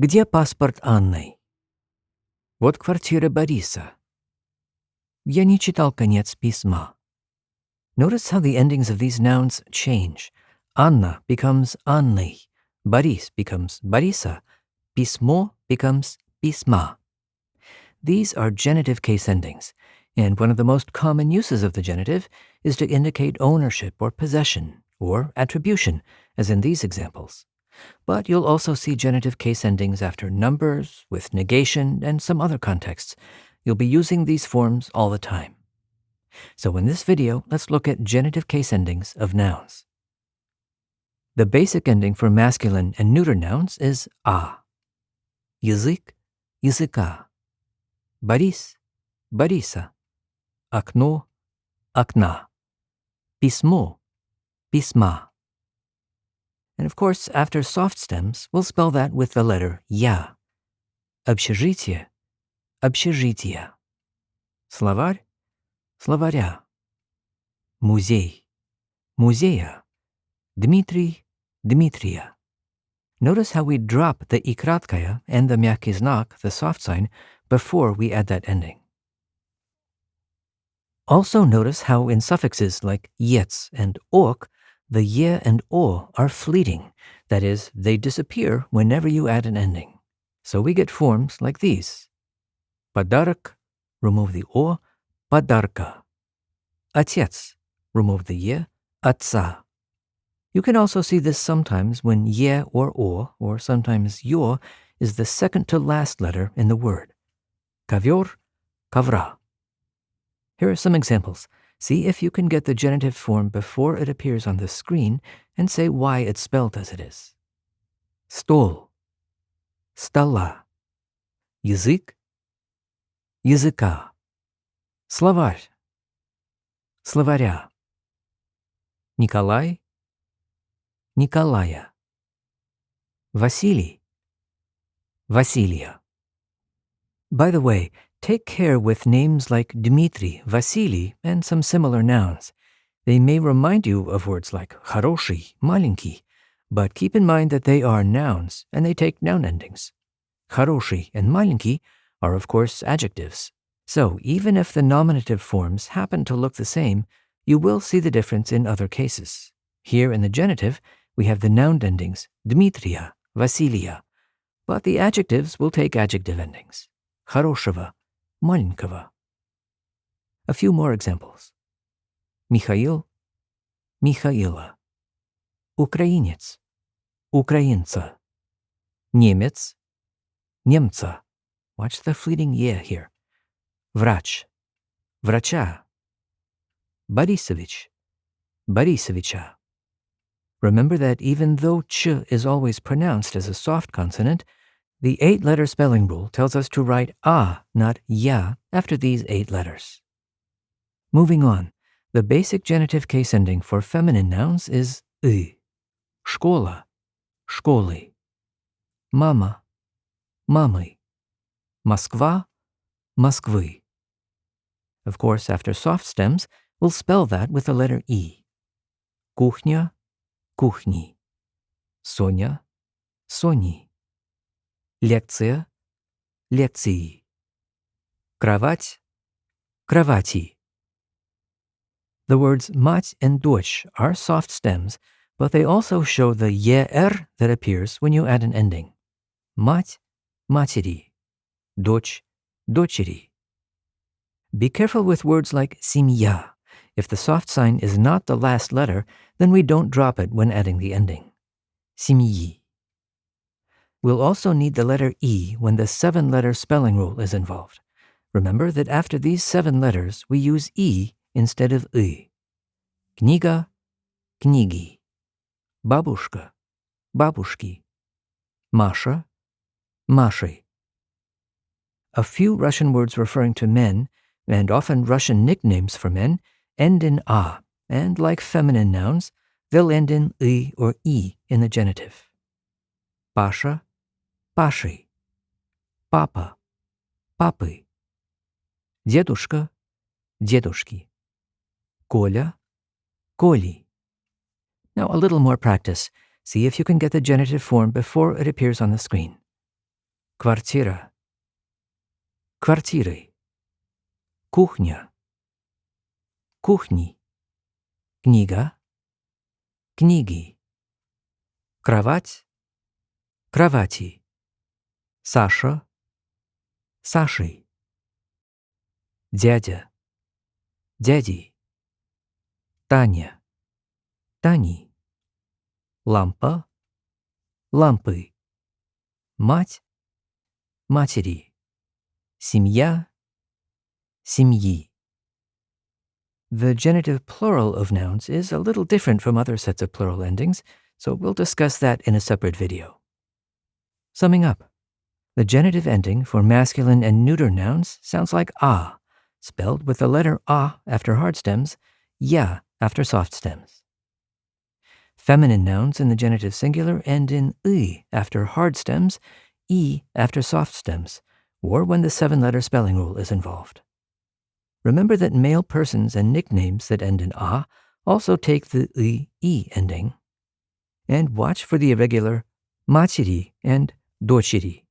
Где паспорт Анны? Вот квартира Бориса. Я не читал конец письма. Notice how the endings of these nouns change. Anna becomes Anny. Boris becomes Borisa. Письмо becomes письма. These are genitive case endings, and one of the most common uses of the genitive is to indicate ownership or possession, or attribution, as in these examples. But you'll also see genitive case endings after numbers, with negation, and some other contexts. You'll be using these forms all the time. So in this video, let's look at genitive case endings of nouns. The basic ending for masculine and neuter nouns is a. Язык – языка. Борис – Бориса. Окно – окна. Письмо – письма. And of course, after soft stems, we'll spell that with the letter я. Общежитие – общежития. Словарь – словаря. Музей – музея. Дмитрий – Дмитрия. Notice how we drop the и краткая and the мягкий знак, the soft sign, before we add that ending. Also notice how in suffixes like yets and ok, the ye and o are fleeting. That is, they disappear whenever you add an ending. So we get forms like these. Подарок, remove the o, подарка. Отец, remove the ye, отца. You can also see this sometimes when ye or sometimes yo is the second to last letter in the word. Ковер, ковра. Here are some examples. See if you can get the genitive form before it appears on the screen and say why it's spelled as it is. Стол, стола. Язык, языка. Словарь, словаря. Николай, Николая. Василий, Василия. By the way, take care with names like Dmitry, Vasily, and some similar nouns. They may remind you of words like хороший, маленький, but keep in mind that they are nouns and they take noun endings. Хороший and маленький are, of course, adjectives. So even if the nominative forms happen to look the same, you will see the difference in other cases. Here in the genitive, we have the noun endings Dmitria, Vasilia, but the adjectives will take adjective endings. Хорошего, маленького. A few more examples. Михаил, Михаила. Украинец, украинца. Немец, немца. Watch the fleeting ye here. Врач, врача. Борисович, Борисовича. Remember that even though ch is always pronounced as a soft consonant, the 8-letter spelling rule tells us to write a, not ya, after these 8 letters. Moving on, the basic genitive case ending for feminine nouns is y. Школа, школы. Мама, мамы. Москва, Москвы. Of course, after soft stems, we'll spell that with the letter e. Кухня, кухни. Соня, Сони. Лекция, лекции. Кровать, кровати. The words мать and дочь are soft stems, but they also show the er that appears when you add an ending. Мать, матери. Дочь, дочери. Be careful with words like семья. If the soft sign is not the last letter, then we don't drop it when adding the ending. Семьи. We'll also need the letter E when the 7-letter spelling rule is involved. Remember that after these 7 letters, we use E instead of Y. Книга, книги. Бабушка, бабушки. Маша, Маши. A few Russian words referring to men, and often Russian nicknames for men, end in a, and like feminine nouns, they'll end in y or e in the genitive. Pasha, Пашей. Папа, папы. Дедушка, дедушки. Коля, Коли. Now a little more practice. See if you can get the genitive form before it appears on the screen. квартира, квартиры, кухня, кухни, книга, книги, кровать, кровати, Саша, Сашей, дядя, дяди, Таня, Тани, лампа, лампы, мать, матери, семья, семьи. The genitive plural of nouns is a little different from other sets of plural endings, so we'll discuss that in a separate video. Summing up, the genitive ending for masculine and neuter nouns sounds like ah, spelled with the letter ah after hard stems, ya after soft stems. Feminine nouns in the genitive singular end in I after hard stems, E after soft stems, or when the 7-letter spelling rule is involved. Remember that male persons and nicknames that end in ah also take the I-E ending. And watch for the irregular мачери and дочери.